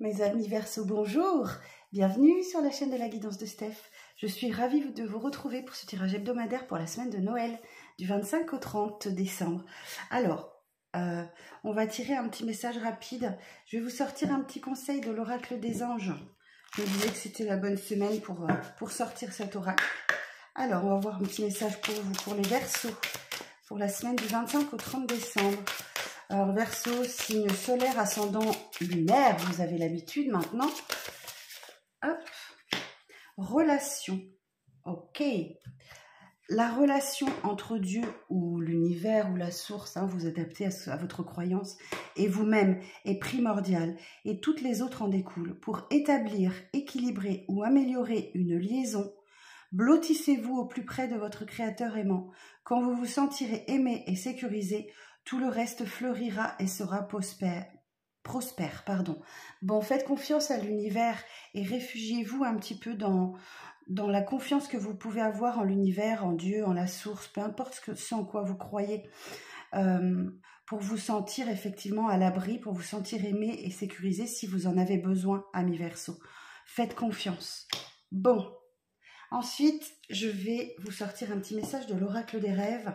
Mes amis Verseau, bonjour! Bienvenue sur la chaîne de la guidance de Steph. Je suis ravie de vous retrouver pour ce tirage hebdomadaire pour la semaine de Noël, du 25 au 30 décembre. Alors, on va tirer un petit message rapide. Je vais vous sortir un petit conseil de l'oracle des anges. Je me disais que c'était la bonne semaine pour sortir cet oracle. Alors, on va voir un petit message pour vous, pour les Verseaux, pour la semaine du 25 au 30 décembre. Alors, Verseau, signe solaire, ascendant lunaire, vous avez l'habitude maintenant. Hop. Relation. Ok. La relation entre Dieu ou l'univers ou la source, vous adaptez à votre croyance, et vous-même est primordiale, et toutes les autres en découlent. Pour établir, équilibrer ou améliorer une liaison, blottissez-vous au plus près de votre Créateur aimant. Quand vous vous sentirez aimé et sécurisé, tout le reste fleurira et sera prospère. Bon, faites confiance à l'univers et réfugiez-vous un petit peu dans la confiance que vous pouvez avoir en l'univers, en Dieu, en la source, peu importe ce en quoi vous croyez, pour vous sentir effectivement à l'abri, pour vous sentir aimé et sécurisé si vous en avez besoin, amis Verseau. Faites confiance. Bon. Ensuite, je vais vous sortir un petit message de l'oracle des rêves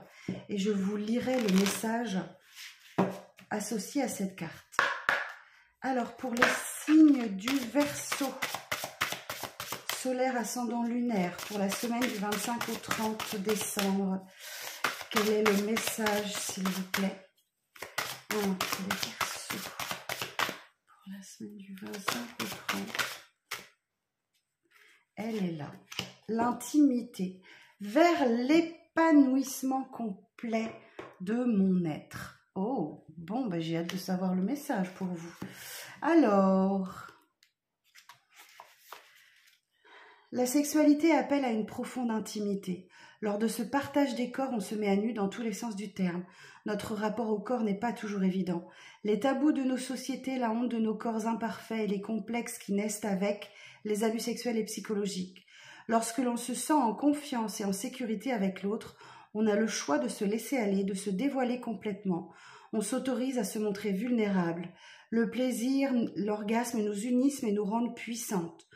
et je vous lirai le message associé à cette carte. Alors, pour les signes du Verseau, solaire, ascendant, lunaire, pour la semaine du 25 au 30 décembre, quel est le message, s'il vous plaît? Pour les Verseaux, pour la semaine du 25 au 30, elle est là. L'intimité, vers l'épanouissement complet de mon être. Oh, bon, j'ai hâte de savoir le message pour vous. Alors, la sexualité appelle à une profonde intimité. Lors de ce partage des corps, on se met à nu dans tous les sens du terme. Notre rapport au corps n'est pas toujours évident. Les tabous de nos sociétés, la honte de nos corps imparfaits et les complexes qui naissent avec, les abus sexuels et psychologiques. Lorsque l'on se sent en confiance et en sécurité avec l'autre, on a le choix de se laisser aller, de se dévoiler complètement. On s'autorise à se montrer vulnérable. Le plaisir, l'orgasme nous unissent et nous rendent puissantes.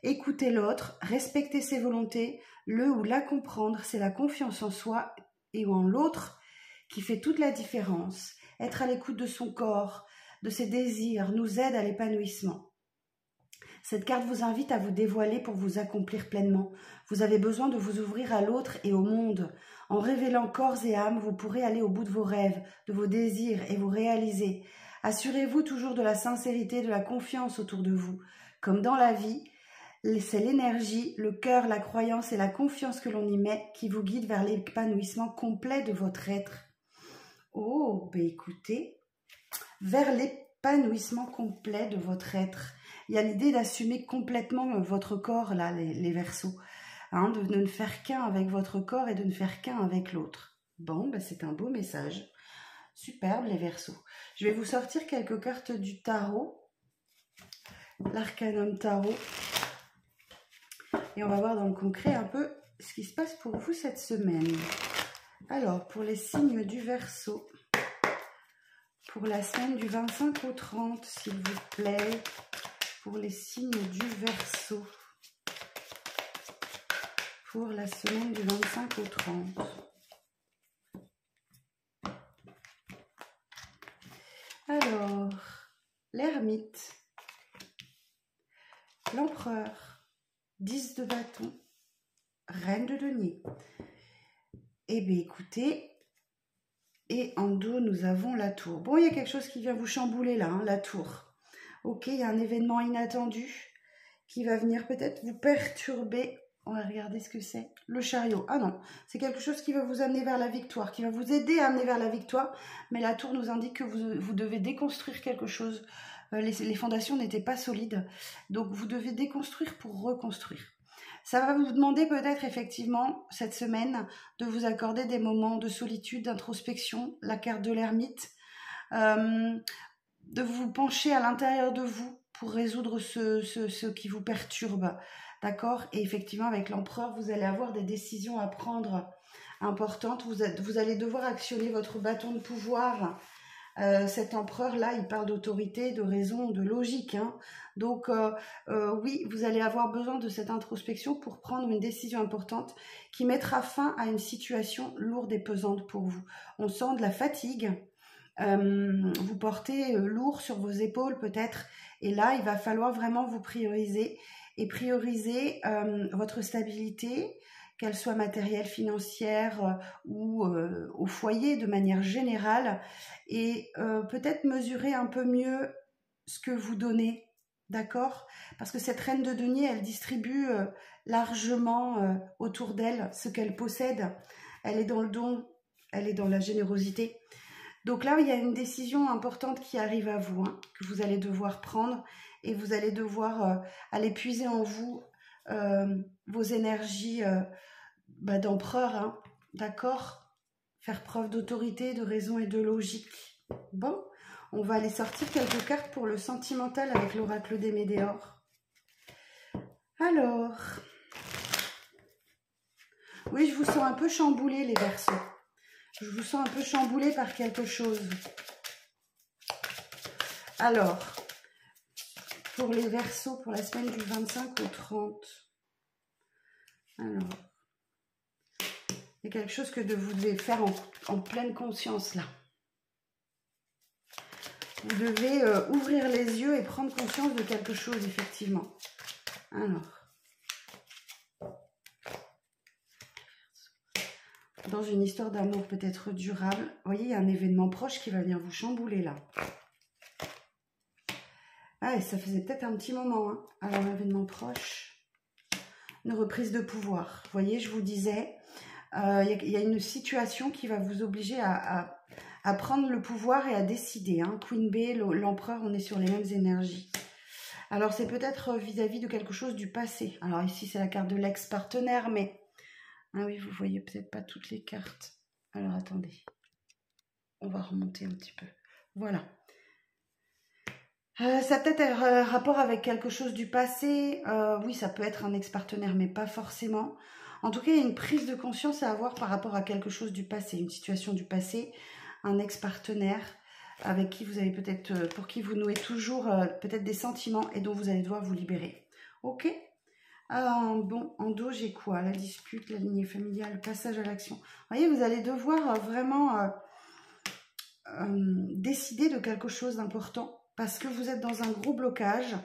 Écouter l'autre, respecter ses volontés, le ou la comprendre, c'est la confiance en soi et en l'autre qui fait toute la différence. Être à l'écoute de son corps, de ses désirs, nous aide à l'épanouissement. Cette carte vous invite à vous dévoiler pour vous accomplir pleinement. Vous avez besoin de vous ouvrir à l'autre et au monde. En révélant corps et âme, vous pourrez aller au bout de vos rêves, de vos désirs et vous réaliser. Assurez-vous toujours de la sincérité, de la confiance autour de vous. Comme dans la vie, c'est l'énergie, le cœur, la croyance et la confiance que l'on y met qui vous guide vers l'épanouissement complet de votre être. Oh, écoutez, vers l'épanouissement complet de votre être. Il y a l'idée d'assumer complètement votre corps, là, les Verseaux. De ne faire qu'un avec votre corps et de ne faire qu'un avec l'autre. Bon, c'est un beau message. Superbe, les Verseaux. Je vais vous sortir quelques cartes du tarot. L'arcanum tarot. Et on va voir dans le concret un peu ce qui se passe pour vous cette semaine. Alors, pour les signes du Verseau, pour la semaine du 25 au 30, s'il vous plaît, pour les signes du Verseau, pour la semaine du 25 au 30. Alors, l'ermite, l'empereur, 10 de bâton, reine de denier. Eh bien, écoutez, et en dos, nous avons la tour. Bon, il y a quelque chose qui vient vous chambouler là, la tour. Ok, il y a un événement inattendu qui va venir peut-être vous perturber. On va regarder ce que c'est. Le chariot. Ah non, c'est quelque chose qui va vous amener vers la victoire, qui va vous aider à amener vers la victoire. Mais la tour nous indique que vous devez déconstruire quelque chose. Les fondations n'étaient pas solides. Donc, vous devez déconstruire pour reconstruire. Ça va vous demander peut-être effectivement cette semaine de vous accorder des moments de solitude, d'introspection, la carte de l'ermite, de vous pencher à l'intérieur de vous pour résoudre ce qui vous perturbe, d'accord? Et effectivement, avec l'empereur, vous allez avoir des décisions à prendre importantes. Vous allez devoir actionner votre bâton de pouvoir Cet empereur-là, il parle d'autorité, de raison, de logique. Hein. Donc, oui, vous allez avoir besoin de cette introspection pour prendre une décision importante qui mettra fin à une situation lourde et pesante pour vous. On sent de la fatigue. Vous portez lourd sur vos épaules peut-être. Et là, il va falloir vraiment vous prioriser et prioriser votre stabilité, qu'elle soit matérielle, financière ou au foyer de manière générale, et peut-être mesurer un peu mieux ce que vous donnez, d'accord? Parce que cette reine de denier, elle distribue largement autour d'elle ce qu'elle possède. Elle est dans le don, elle est dans la générosité. Donc là, il y a une décision importante qui arrive à vous, hein, que vous allez devoir prendre, et vous allez devoir aller puiser en vous vos énergies d'empereur, hein, d'accord? Faire preuve d'autorité, de raison et de logique. Bon, on va aller sortir quelques cartes pour le sentimental avec l'oracle des Médéors. Alors, oui, je vous sens un peu chamboulé, les Verseaux. Je vous sens un peu chamboulé par quelque chose. Alors, pour les Verseaux, pour la semaine du 25 au 30. Alors, il y a quelque chose que vous devez faire en pleine conscience, là. Vous devez ouvrir les yeux et prendre conscience de quelque chose, effectivement. Alors, dans une histoire d'amour peut-être durable, vous voyez, il y a un événement proche qui va venir vous chambouler, là. Ah, et ça faisait peut-être un petit moment, hein. Alors, un événement proche, une reprise de pouvoir. Vous voyez, je vous disais, il y a une situation qui va vous obliger à prendre le pouvoir et à décider. Hein. Queen Bee, l'empereur, on est sur les mêmes énergies. Alors, c'est peut-être vis-à-vis de quelque chose du passé. Alors, ici, c'est la carte de l'ex-partenaire, mais... Ah oui, vous voyez peut-être pas toutes les cartes. Alors, attendez. On va remonter un petit peu. Voilà. Ça peut-être un rapport avec quelque chose du passé. Oui, ça peut être un ex-partenaire, mais pas forcément. En tout cas, il y a une prise de conscience à avoir par rapport à quelque chose du passé, une situation du passé, un ex-partenaire avec qui vous avez peut-être, pour qui vous nouez toujours peut-être des sentiments et dont vous allez devoir vous libérer. Ok. Bon, en dos, j'ai quoi? La dispute, la lignée familiale, le passage à l'action. Vous voyez, vous allez devoir vraiment décider de quelque chose d'important parce que vous êtes dans un gros blocage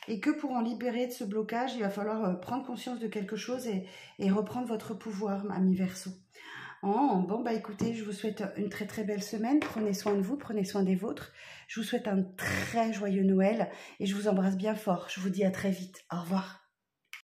et que pour en libérer de ce blocage, il va falloir prendre conscience de quelque chose et reprendre votre pouvoir, ami Verseau. Bon, bah écoutez, je vous souhaite une très très belle semaine. Prenez soin de vous, prenez soin des vôtres. Je vous souhaite un très joyeux Noël et je vous embrasse bien fort. Je vous dis à très vite. Au revoir.